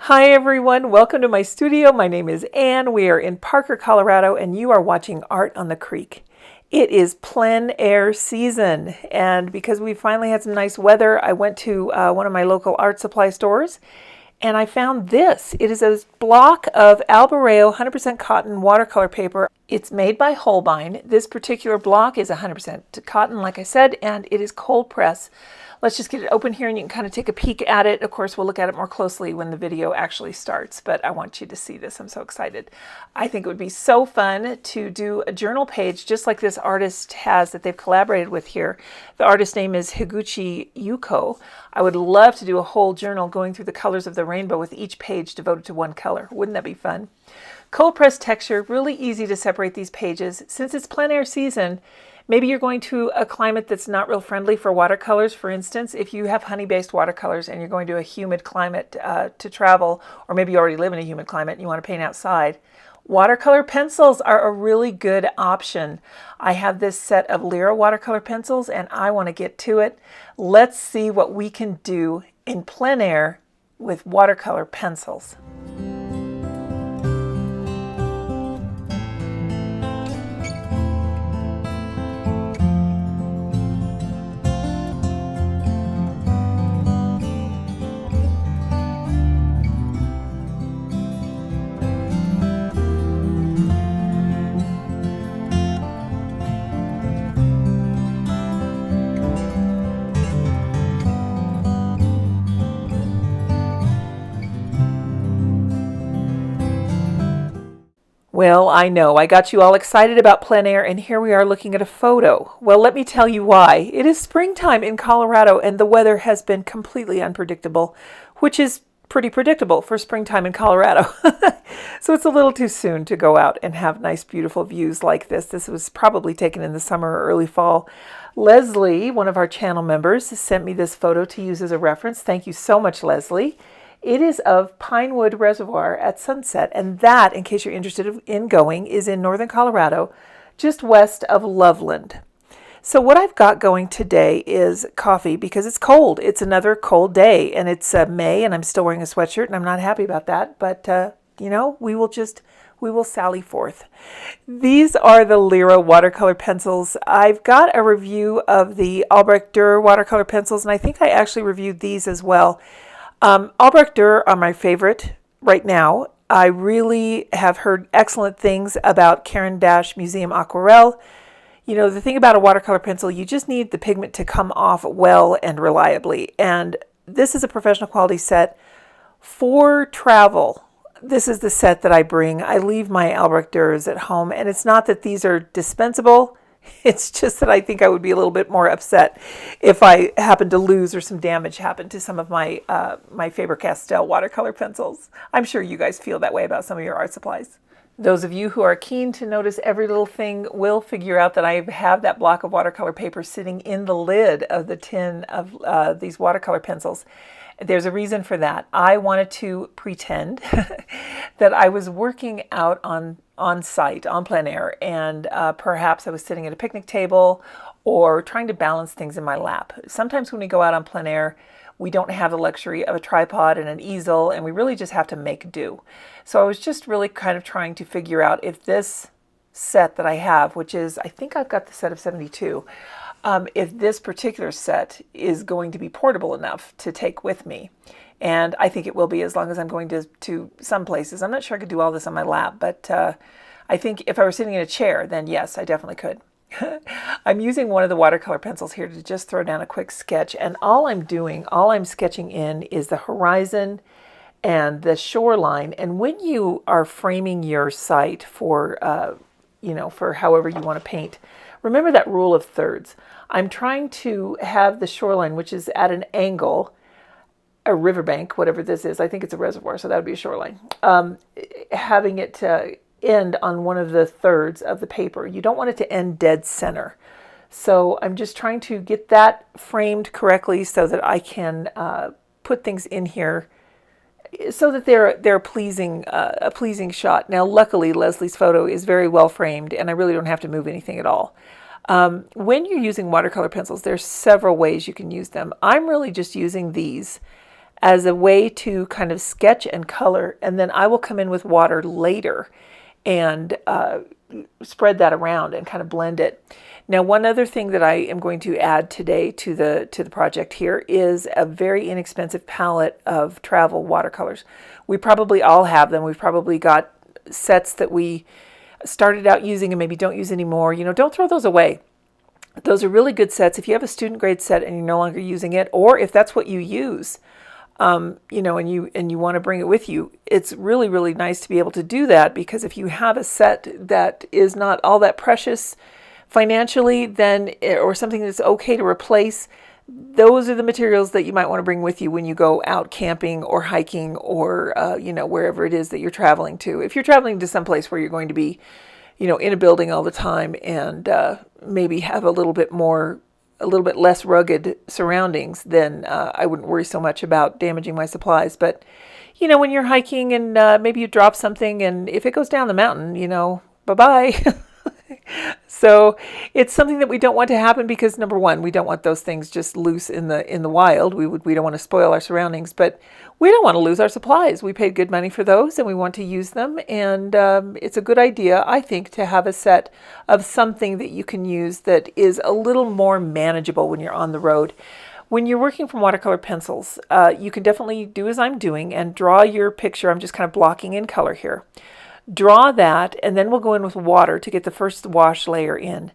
Hi everyone, welcome to my studio. My name is Anne. We are in Parker, Colorado, and you are watching Art on the Creek. It is plein air season, and because we finally had some nice weather, I went to one of my local art supply stores and I found this. It is a block of Albireo 100% cotton watercolor paper. It's made by Holbein. This particular block is 100% cotton, like I said, and it is cold press. Let's just get it open here and you can kind of take a peek at it. Of course, we'll look at it more closely when the video actually starts, but I want you to see this. I'm so excited. I think it would be so fun to do a journal page just like this artist has that they've collaborated with here. The artist name is Higuchi Yuko. I would love to do a whole journal going through the colors of the rainbow with each page devoted to one color. Wouldn't that be fun? Cold press texture, really easy to separate these pages. Since it's plein air season, maybe you're going to a climate that's not real friendly for watercolors. For instance, if you have honey-based watercolors and you're going to a humid climate to travel, or maybe you already live in a humid climate and you want to paint outside, watercolor pencils are a really good option. I have this set of Lyra watercolor pencils and I want to get to it. Let's see what we can do in plein air with watercolor pencils. Well, I know, I got you all excited about plein air, and here we are looking at a photo. Well, let me tell you why. It is springtime in Colorado, and the weather has been completely unpredictable, which is pretty predictable for springtime in Colorado. So it's a little too soon to go out and have nice, beautiful views like this. This was probably taken in the summer or early fall. Leslie, one of our channel members, sent me this photo to use as a reference. Thank you so much, Leslie. It is of Pinewood Reservoir at sunset, and that, in case you're interested in going, is in northern Colorado, just west of Loveland. So what I've got going today is coffee because it's cold. It's another cold day, and it's May, and I'm still wearing a sweatshirt, and I'm not happy about that, but you know, we will sally forth. These are the Lyra watercolor pencils. I've got a review of the Albireo watercolor pencils, and I think I actually reviewed these as well. Albireo are my favorite right now. I really have heard excellent things about Caran d'Ache Museum Aquarelle. You know, the thing about a watercolor pencil, you just need the pigment to come off well and reliably. And this is a professional quality set for travel. This is the set that I bring. I leave my Albireos at home, and it's not that these are dispensable. It's just that I think I would be a little bit more upset if I happened to lose or some damage happened to some of my my Faber-Castell watercolor pencils. I'm sure you guys feel that way about some of your art supplies. Those of you who are keen to notice every little thing will figure out that I have that block of watercolor paper sitting in the lid of the tin of these watercolor pencils. There's a reason for that. I wanted to pretend that I was working out on site, on plein air, and perhaps I was sitting at a picnic table or trying to balance things in my lap. Sometimes when we go out on plein air, we don't have the luxury of a tripod and an easel, and we really just have to make do. So I was just really kind of trying to figure out if this set that I have, which is, I think I've got the set of 72, if this particular set is going to be portable enough to take with me. And I think it will be, as long as I'm going to some places. I'm not sure I could do all this on my lap, but I think if I were sitting in a chair, then yes, I definitely could. I'm using one of the watercolor pencils here to just throw down a quick sketch, and all I'm sketching in is the horizon and the shoreline. And when you are framing your site for, you know, for however you want to paint, remember that rule of thirds. I'm trying to have the shoreline, which is at an angle, a riverbank, whatever this is. I think it's a reservoir, so that would be a shoreline. Having it end on one of the thirds of the paper. You don't want it to end dead center. So I'm just trying to get that framed correctly so that I can put things in here so that they're a pleasing shot. Now, luckily, Leslie's photo is very well framed, and I really don't have to move anything at all. When you're using watercolor pencils, there's several ways you can use them. I'm really just using these as a way to kind of sketch and color, and then I will come in with water later and spread that around and kind of blend it. Now, one other thing that I am going to add today to the project here is a very inexpensive palette of travel watercolors. We probably all have them. We've probably got sets that we started out using and maybe don't use anymore. You know, don't throw those away. Those are really good sets. If you have a student grade set and you're no longer using it, or if that's what you use, you know, and you want to bring it with you, it's really, really nice to be able to do that, because if you have a set that is not all that precious financially, then, or something that's okay to replace, those are the materials that you might want to bring with you when you go out camping or hiking or, you know, wherever it is that you're traveling to. If you're traveling to some place where you're going to be, you know, in a building all the time and maybe have a little bit less rugged surroundings, then I wouldn't worry so much about damaging my supplies. But, you know, when you're hiking and maybe you drop something, and if it goes down the mountain, you know, bye-bye. So it's something that we don't want to happen, because number one, we don't want those things just loose in the wild. We don't want to spoil our surroundings, but we don't want to lose our supplies. We paid good money for those and we want to use them. And it's a good idea, I think, to have a set of something that you can use that is a little more manageable when you're on the road. When you're working from watercolor pencils, you can definitely do as I'm doing and draw your picture. I'm just kind of blocking in color here. Draw that, and then we'll go in with water to get the first wash layer in.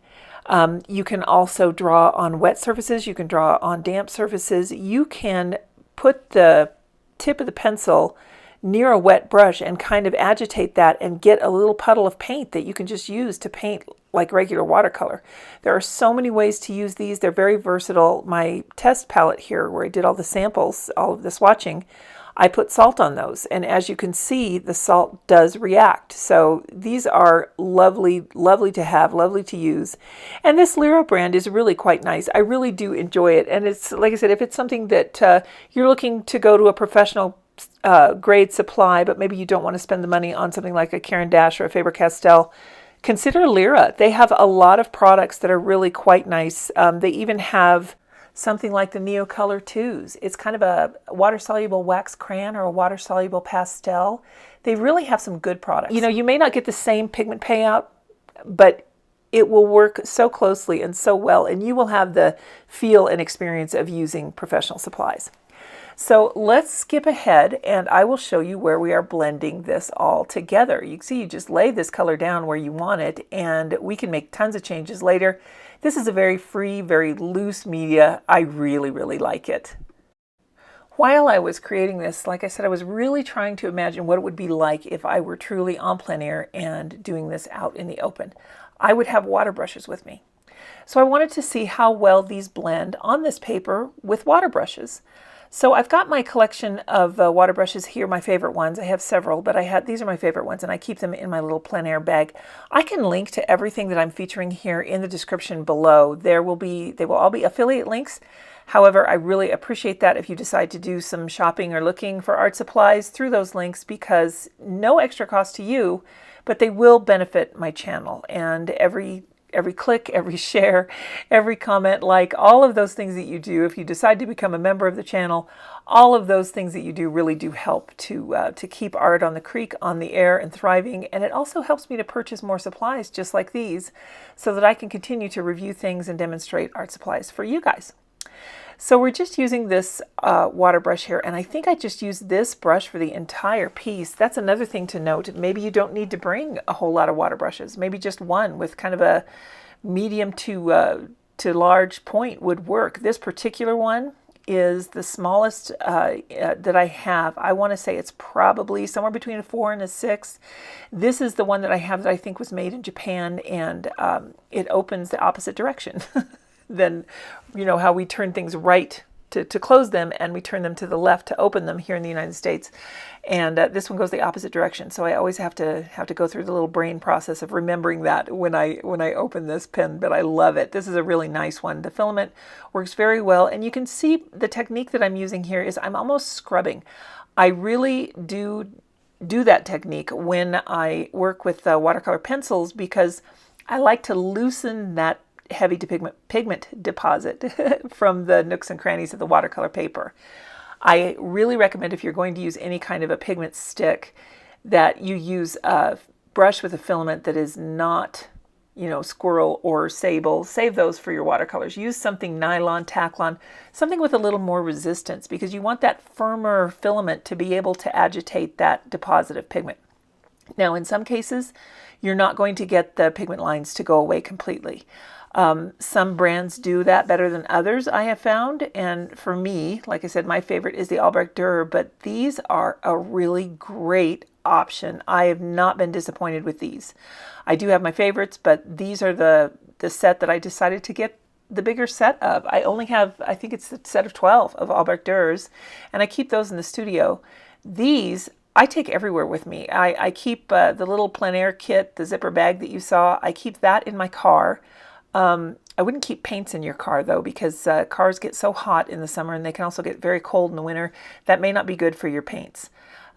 You can also draw on wet surfaces. You can draw on damp surfaces. You can put the tip of the pencil near a wet brush and kind of agitate that and get a little puddle of paint that you can just use to paint like regular watercolor. There are so many ways to use these. They're very versatile. My test palette here, where I did all the samples, all of the swatching, I put salt on those, and as you can see, the salt does react. So these are lovely, lovely to have, lovely to use. And this Lyra brand is really quite nice. I really do enjoy it. And it's, like I said, if it's something that you're looking to go to a professional grade supply, but maybe you don't want to spend the money on something like a Caran d'Ache or a Faber-Castell, consider Lyra. They have a lot of products that are really quite nice. They even have something like the Neocolor 2s. It's kind of a water-soluble wax crayon or a water-soluble pastel. They really have some good products. You know, you may not get the same pigment payout, but it will work so closely and so well, and you will have the feel and experience of using professional supplies. So let's skip ahead, and I will show you where we are blending this all together. You can see you just lay this color down where you want it, and we can make tons of changes later. This is a very free, very loose media. I really, really like it. While I was creating this, like I said, I was really trying to imagine what it would be like if I were truly en plein air and doing this out in the open. I would have water brushes with me. So I wanted to see how well these blend on this paper with water brushes. So I've got my collection of water brushes here, my favorite ones. I have several, but these are my favorite ones, and I keep them in my little plein air bag. I can link to everything that I'm featuring here in the description below. They will all be affiliate links. However, I really appreciate that if you decide to do some shopping or looking for art supplies through those links, because no extra cost to you, but they will benefit my channel. And every click, every share, every comment, like, all of those things that you do, if you decide to become a member of the channel, all of those things that you do really do help to keep art on the creek, on the air, and thriving. And it also helps me to purchase more supplies just like these, so that I can continue to review things and demonstrate art supplies for you guys. So we're just using this water brush here, and I think I just used this brush for the entire piece. That's another thing to note. Maybe you don't need to bring a whole lot of water brushes. Maybe just one with kind of a medium to large point would work. This particular one is the smallest that I have. I want to say it's probably somewhere between a 4 and a 6. This is the one that I have that I think was made in Japan, and it opens the opposite direction. Then, you know, how we turn things right to close them, and we turn them to the left to open them here in the United States. And this one goes the opposite direction. So I always have to go through the little brain process of remembering that when I open this pen, but I love it. This is a really nice one. The filament works very well, and you can see the technique that I'm using here is I'm almost scrubbing. I really do that technique when I work with watercolor pencils, because I like to loosen that heavy pigment deposit from the nooks and crannies of the watercolor paper. I really recommend, if you're going to use any kind of a pigment stick, that you use a brush with a filament that is not, squirrel or sable. Save those for your watercolors. Use something nylon, Taclon, something with a little more resistance, because you want that firmer filament to be able to agitate that deposit of pigment. Now, in some cases, you're not going to get the pigment lines to go away completely. Some brands do that better than others, I have found. And for me, like I said, my favorite is the Albireo, but these are a really great option. I have not been disappointed with these. I do have my favorites, but these are the set that I decided to get the bigger set of. I only have, I think it's the set of 12 of Albireos, and I keep those in the studio. These I take everywhere with me. I keep the little plein air kit, the zipper bag that you saw, I keep that in my car. I wouldn't keep paints in your car though, because cars get so hot in the summer and they can also get very cold in the winter. That may not be good for your paints.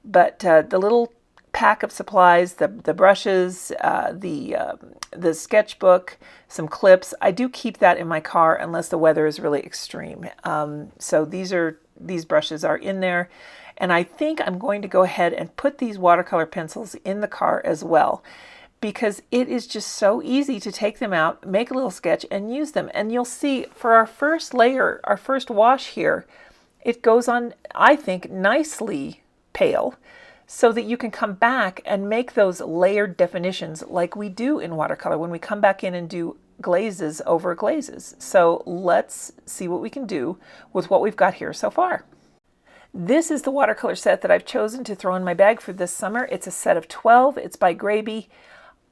But the little pack of supplies, the brushes, the sketchbook, some clips, I do keep that in my car unless the weather is really extreme. So these brushes are in there. And I think I'm going to go ahead and put these watercolor pencils in the car as well, because it is just so easy to take them out, make a little sketch, and use them. And you'll see for our first layer, our first wash here, it goes on, I think, nicely pale, so that you can come back and make those layered definitions like we do in watercolor when we come back in and do glazes over glazes. So let's see what we can do with what we've got here so far. This is the watercolor set that I've chosen to throw in my bag for this summer. It's a set of 12. It's by Graby.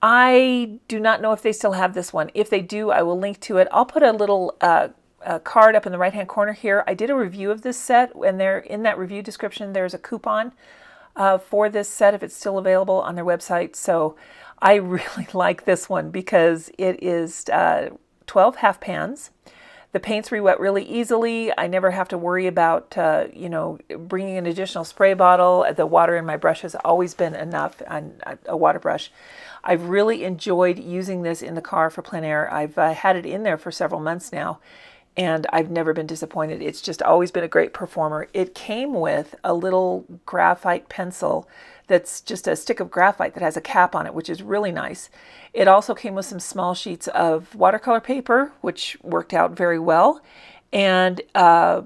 I do not know if they still have this one. If they do, I will link to it. I'll put a little card up in the right-hand corner here. I did a review of this set, and there in that review description, there's a coupon for this set if it's still available on their website. So I really like this one because it is 12 half pans. The paints re-wet really easily. I never have to worry about, bringing an additional spray bottle. The water in my brush has always been enough, and a water brush. I've really enjoyed using this in the car for plein air. I've had it in there for several months now, and I've never been disappointed. It's just always been a great performer. It came with a little graphite pencil that's just a stick of graphite that has a cap on it, which is really nice. It also came with some small sheets of watercolor paper, which worked out very well, and a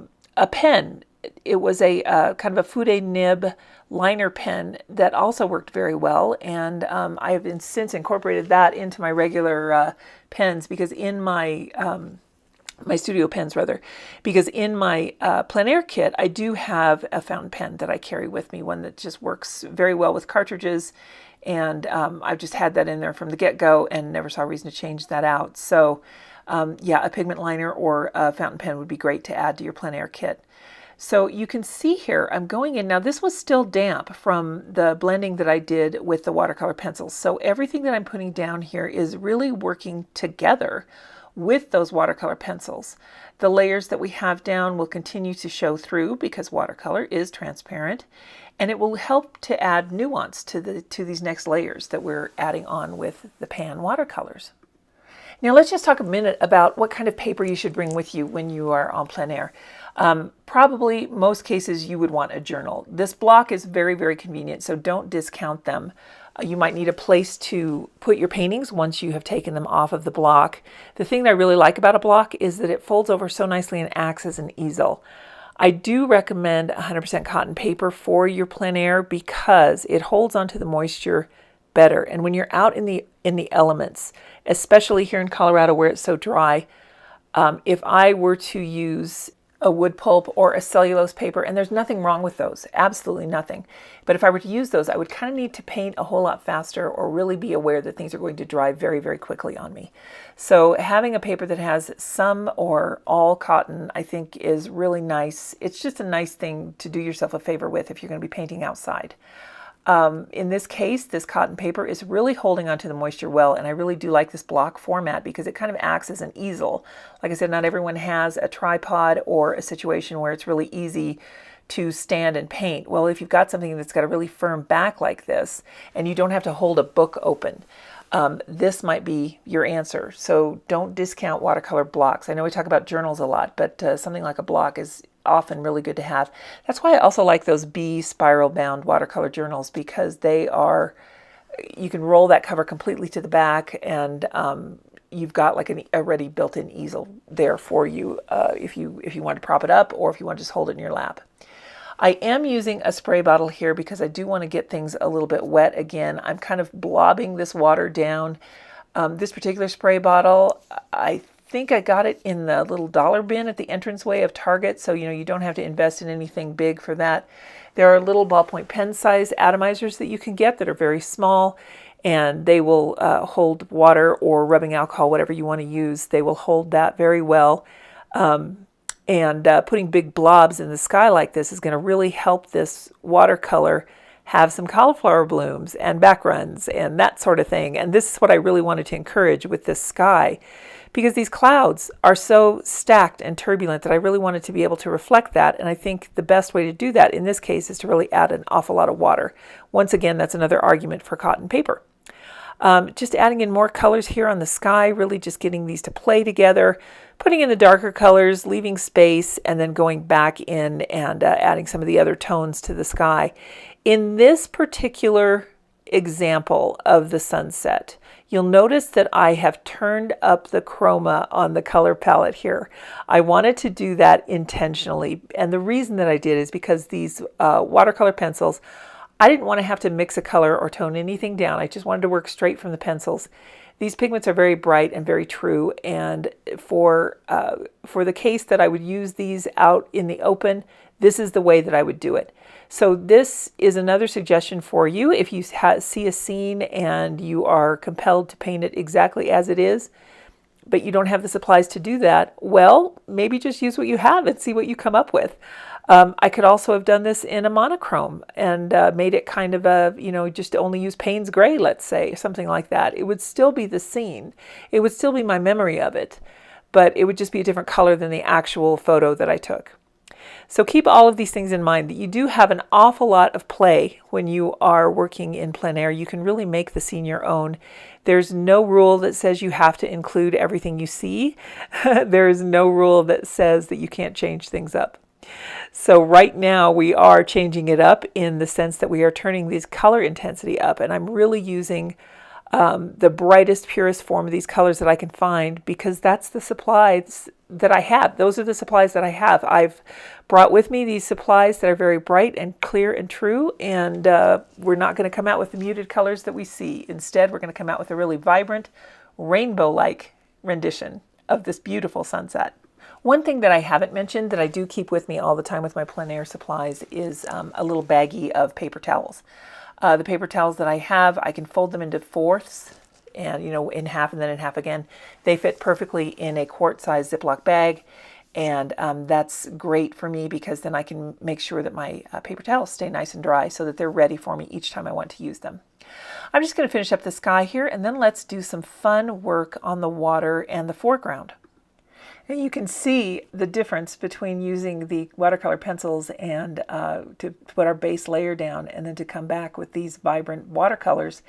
pen. It was a kind of a Fude nib liner pen that also worked very well, and I have since incorporated that into my regular pens, because in my my studio pens rather, because in my plein air kit I do have a fountain pen that I carry with me, one that just works very well with cartridges, and I've just had that in there from the get-go and never saw a reason to change that out. So yeah, a pigment liner or a fountain pen would be great to add to your plein air kit. So you can see here, I'm going in, now this was still damp from the blending that I did with the watercolor pencils. So everything that I'm putting down here is really working together with those watercolor pencils. The layers that we have down will continue to show through because watercolor is transparent, and it will help to add nuance to these next layers that we're adding on with the pan watercolors. Now let's just talk a minute about what kind of paper you should bring with you when you are on plein air. Probably most cases you would want a journal. This block is very, very convenient, so don't discount them. You might need a place to put your paintings once you have taken them off of the block. The thing that I really like about a block is that it folds over so nicely and acts as an easel. I do recommend 100% cotton paper for your plein air because it holds onto the moisture better. And when you're out in the elements, especially here in Colorado where it's so dry, if I were to use a wood pulp or a cellulose paper, and there's nothing wrong with those, absolutely nothing. But if I were to use those, I would kind of need to paint a whole lot faster or really be aware that things are going to dry very, very quickly on me. So having a paper that has some or all cotton, I think is really nice. It's just a nice thing to do yourself a favor with if you're going to be painting outside. In this case, this cotton paper is really holding onto the moisture well, and I really do like this block format because it kind of acts as an easel. Like I said, not everyone has a tripod or a situation where it's really easy to stand and paint. Well, if you've got something that's got a really firm back like this, and you don't have to hold a book open, this might be your answer. So don't discount watercolor blocks. I know we talk about journals a lot, but something like a block is often really good to have. That's why I also like those B spiral bound watercolor journals, because they are, you can roll that cover completely to the back, and you've got like an already built-in easel there for you if you want to prop it up, or if you want to just hold it in your lap. I am using a spray bottle here because I do want to get things a little bit wet again. I'm kind of blobbing this water down. This particular spray bottle, I think I got it in the little dollar bin at the entranceway of Target, so you don't have to invest in anything big for that. There are little ballpoint pen size atomizers that you can get that are very small, and they will hold water or rubbing alcohol, whatever you want to use. They will hold that very well. And putting big blobs in the sky like this is going to really help this watercolor have some cauliflower blooms and backruns and that sort of thing. And this is what I really wanted to encourage with this sky, because these clouds are so stacked and turbulent that I really wanted to be able to reflect that. And I think the best way to do that in this case is to really add an awful lot of water. Once again, that's another argument for cotton paper. Just adding in more colors here on the sky, really just getting these to play together, putting in the darker colors, leaving space, and then going back in and adding some of the other tones to the sky. In this particular example of the sunset, you'll notice that I have turned up the chroma on the color palette here. I wanted to do that intentionally, and the reason that I did is because these watercolor pencils, I didn't want to have to mix a color or tone anything down. I just wanted to work straight from the pencils. These pigments are very bright and very true, and for the case that I would use these out in the open, this is the way that I would do it. So this is another suggestion for you. If you see a scene and you are compelled to paint it exactly as it is, but you don't have the supplies to do that, well, maybe just use what you have and see what you come up with. I could also have done this in a monochrome and made it kind of a, just only use Payne's gray, let's say, something like that. It would still be the scene. It would still be my memory of it, but it would just be a different color than the actual photo that I took. So keep all of these things in mind, that you do have an awful lot of play when you are working in plein air. You can really make the scene your own. There's no rule that says you have to include everything you see. There's no rule that says that you can't change things up. So right now we are changing it up in the sense that we are turning these color intensity up, and I'm really using the brightest, purest form of these colors that I can find, because that's the supplies that I have. Those are the supplies that I have. I've brought with me these supplies that are very bright and clear and true, and we're not going to come out with the muted colors that we see. Instead, we're going to come out with a really vibrant, rainbow-like rendition of this beautiful sunset. One thing that I haven't mentioned that I do keep with me all the time with my plein air supplies is a little baggie of paper towels. The paper towels that I have, I can fold them into fourths, and in half and then in half again. They fit perfectly in a quart-sized Ziploc bag, and that's great for me because then I can make sure that my paper towels stay nice and dry so that they're ready for me each time I want to use them. I'm just going to finish up the sky here, and then let's do some fun work on the water and the foreground. And you can see the difference between using the watercolor pencils and to put our base layer down, and then to come back with these vibrant watercolors.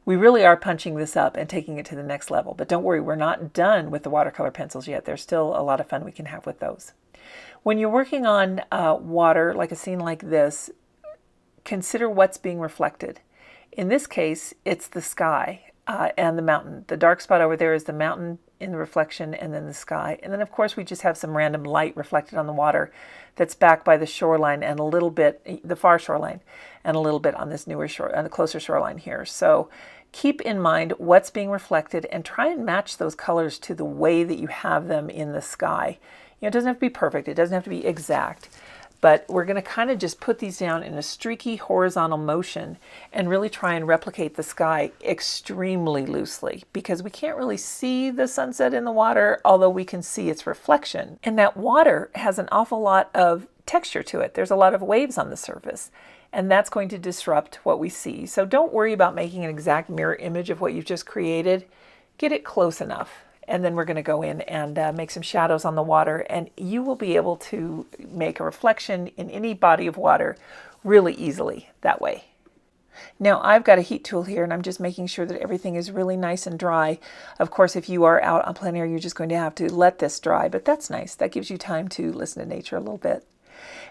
We really are punching this up and taking it to the next level. But don't worry, we're not done with the watercolor pencils yet. There's still a lot of fun we can have with those. When you're working on water, like a scene like this, consider what's being reflected. In this case, it's the sky and the mountain. The dark spot over there is the mountain in the reflection, and then the sky. And then of course we just have some random light reflected on the water that's back by the shoreline and a little bit, the far shoreline, and a little bit on this newer shore, on the closer shoreline here. So keep in mind what's being reflected and try and match those colors to the way that you have them in the sky. It doesn't have to be perfect, it doesn't have to be exact, but we're going to kind of just put these down in a streaky horizontal motion and really try and replicate the sky extremely loosely, because we can't really see the sunset in the water, although we can see its reflection. And that water has an awful lot of texture to it. There's a lot of waves on the surface, and that's going to disrupt what we see. So don't worry about making an exact mirror image of what you've just created. Get it close enough. And then we're going to go in and make some shadows on the water, and you will be able to make a reflection in any body of water really easily that way. Now I've got a heat tool here and I'm just making sure that everything is really nice and dry. Of course, if you are out on plein air, you're just going to have to let this dry, but that's nice. That gives you time to listen to nature a little bit.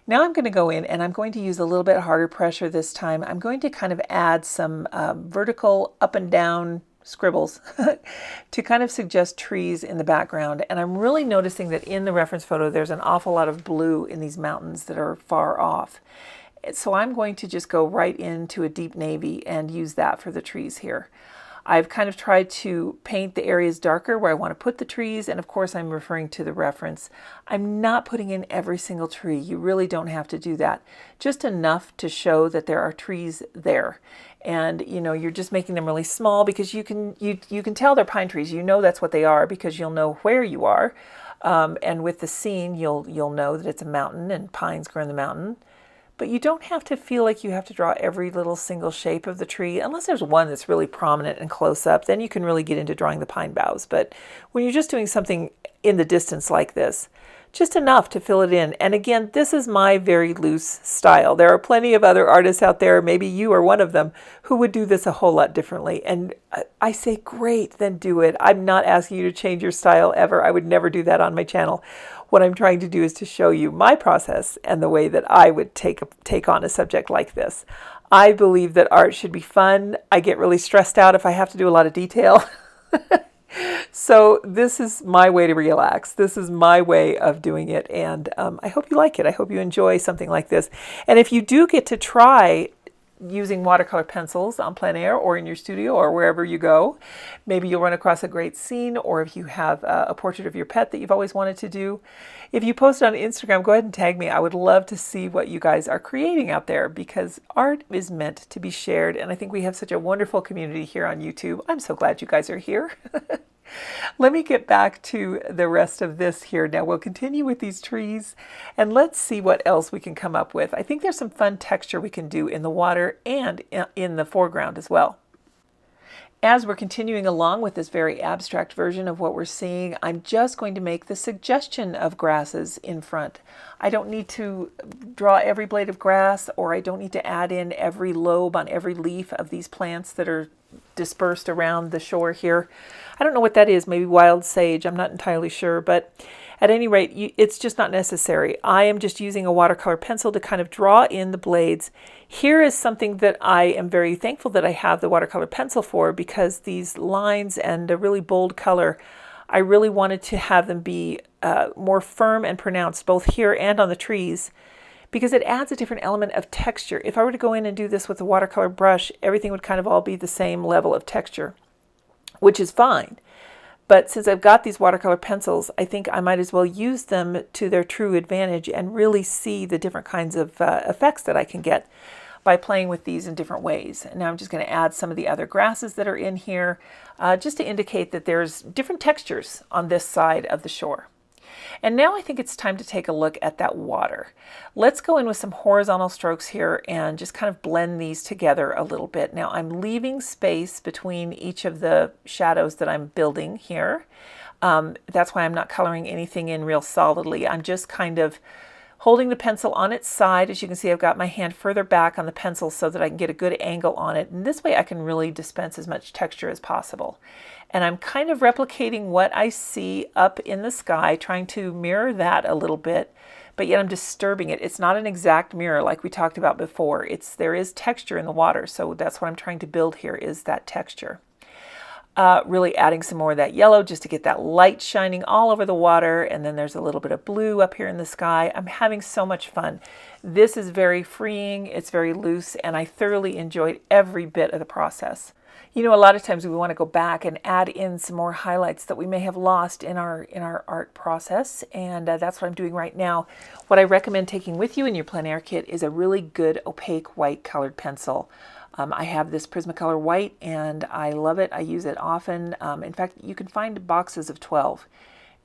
Now I'm going to go in and I'm going to use a little bit harder pressure this time. I'm going to kind of add some vertical up and down scribbles to kind of suggest trees in the background. And I'm really noticing that in the reference photo, there's an awful lot of blue in these mountains that are far off. So I'm going to just go right into a deep navy and use that for the trees here. I've kind of tried to paint the areas darker where I want to put the trees, and of course I'm referring to the reference. I'm not putting in every single tree. You really don't have to do that. Just enough to show that there are trees there. And you know, you're just making them really small because you can tell they're pine trees. You know that's what they are because you'll know where you are. And with the scene, you'll know that it's a mountain and pines grow in the mountain. But you don't have to feel like you have to draw every little single shape of the tree, unless there's one that's really prominent and close up. Then you can really get into drawing the pine boughs. But when you're just doing something in the distance like this, just enough to fill it in. And again, this is my very loose style. There are plenty of other artists out there, maybe you are one of them, who would do this a whole lot differently. And I say, great, then do it. I'm not asking you to change your style ever. I would never do that on my channel. What I'm trying to do is to show you my process and the way that I would take on a subject like this. I believe that art should be fun. I get really stressed out if I have to do a lot of detail. So this is my way to relax. This is my way of doing it, and I hope you like it. I hope you enjoy something like this. And if you do get to try using watercolor pencils on plein air or in your studio or wherever you go, maybe you'll run across a great scene, or if you have a portrait of your pet that you've always wanted to do. If you post it on Instagram, go ahead and tag me. I would love to see what you guys are creating out there, because art is meant to be shared, and I think we have such a wonderful community here on YouTube. I'm so glad you guys are here. Let me get back to the rest of this here. Now we'll continue with these trees and let's see what else we can come up with. I think there's some fun texture we can do in the water and in the foreground as well. As we're continuing along with this very abstract version of what we're seeing, I'm just going to make the suggestion of grasses in front. I don't need to draw every blade of grass, or I don't need to add in every lobe on every leaf of these plants that are dispersed around the shore here. I don't know what that is, maybe wild sage, I'm not entirely sure, but at any rate, it's just not necessary. I am just using a watercolor pencil to kind of draw in the blades. Here is something that I am very thankful that I have the watercolor pencil for, because these lines and a really bold color, I really wanted to have them be more firm and pronounced both here and on the trees, because it adds a different element of texture. If I were to go in and do this with a watercolor brush, everything would kind of all be the same level of texture, which is fine. But since I've got these watercolor pencils, I think I might as well use them to their true advantage and really see the different kinds of effects that I can get by playing with these in different ways. And now I'm just going to add some of the other grasses that are in here, just to indicate that there's different textures on this side of the shore. And now I think it's time to take a look at that water. Let's go in with some horizontal strokes here and just kind of blend these together a little bit. Now I'm leaving space between each of the shadows that I'm building here. That's why I'm not coloring anything in real solidly. I'm just kind of holding the pencil on its side. As you can see, I've got my hand further back on the pencil so that I can get a good angle on it. And this way I can really dispense as much texture as possible. And I'm kind of replicating what I see up in the sky, trying to mirror that a little bit, but yet I'm disturbing it. It's not an exact mirror like we talked about before. There is texture in the water, so that's what I'm trying to build here, is that texture. Really adding some more of that yellow just to get that light shining all over the water, and then there's a little bit of blue up here in the sky. I'm having so much fun. This is very freeing, it's very loose, and I thoroughly enjoyed every bit of the process. You know, a lot of times we want to go back and add in some more highlights that we may have lost in our art process, and that's what I'm doing right now. What I recommend taking with you in your plein air kit is a really good opaque white colored pencil. I have this Prismacolor white and I love it. I use it often. In fact, you can find boxes of 12,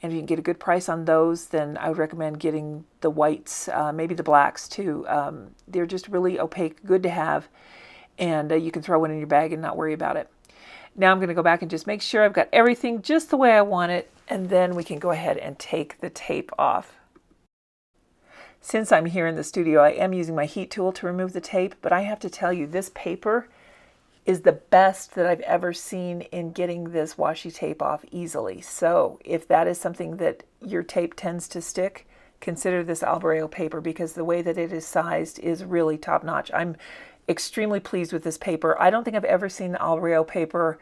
and if you can get a good price on those, then I would recommend getting the whites, maybe the blacks too. They're just really opaque, good to have, and you can throw one in your bag and not worry about it. Now I'm going to go back and just make sure I've got everything just the way I want it, and then we can go ahead and take the tape off. Since I'm here in the studio, I am using my heat tool to remove the tape, but I have to tell you, this paper is the best that I've ever seen in getting this washi tape off easily. So if that is something that your tape tends to stick, consider this Albireo paper, because the way that it is sized is really top notch. I'm extremely pleased with this paper. I don't think I've ever seen the Albireo paper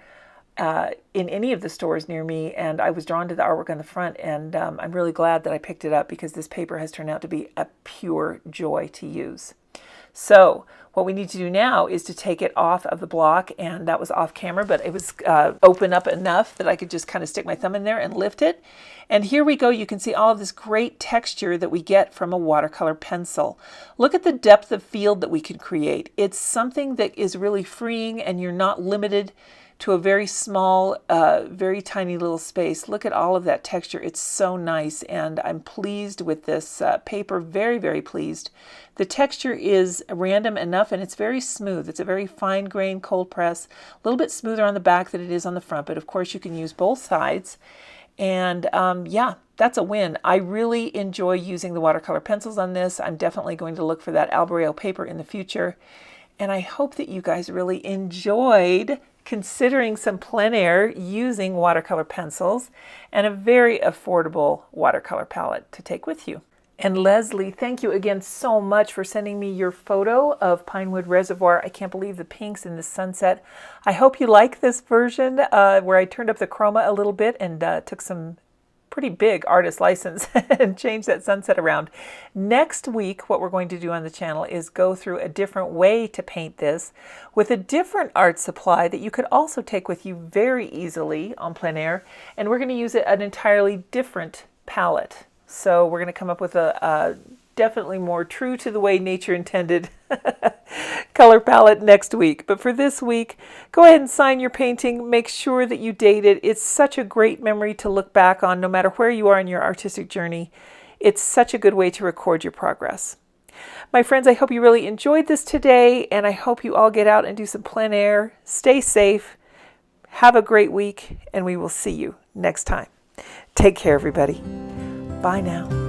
in any of the stores near me, and I was drawn to the artwork on the front, and I'm really glad that I picked it up, because this paper has turned out to be a pure joy to use. So what we need to do now is to take it off of the block, and that was off camera, but it was open up enough that I could just kind of stick my thumb in there and lift it. And here we go. You can see all of this great texture that we get from a watercolor pencil. Look at the depth of field that we can create. It's something that is really freeing, and you're not limited to a very small, very tiny little space. Look at all of that texture. It's so nice, and I'm pleased with this paper, very, very pleased. The texture is random enough, and it's very smooth. It's a very fine grain cold press, a little bit smoother on the back than it is on the front, but of course you can use both sides. And yeah, that's a win. I really enjoy using the watercolor pencils on this. I'm definitely going to look for that Albireo paper in the future. And I hope that you guys really enjoyed considering some plein air using watercolor pencils and a very affordable watercolor palette to take with you. And Leslie, thank you again so much for sending me your photo of Pinewood Reservoir. I can't believe the pinks in the sunset. I hope you like this version where I turned up the chroma a little bit and took some pretty big artist license and change that sunset around. Next week, what we're going to do on the channel is go through a different way to paint this with a different art supply that you could also take with you very easily on plein air. And we're going to use an entirely different palette. So we're going to come up with a definitely more true to the way nature intended color palette next week. But for this week, go ahead and sign your painting. Make sure that you date it. It's such a great memory to look back on, no matter where you are in your artistic journey. It's such a good way to record your progress. My friends, I hope you really enjoyed this today, and I hope you all get out and do some plein air. Stay safe. Have a great week, and we will see you next time. Take care, everybody. Bye now.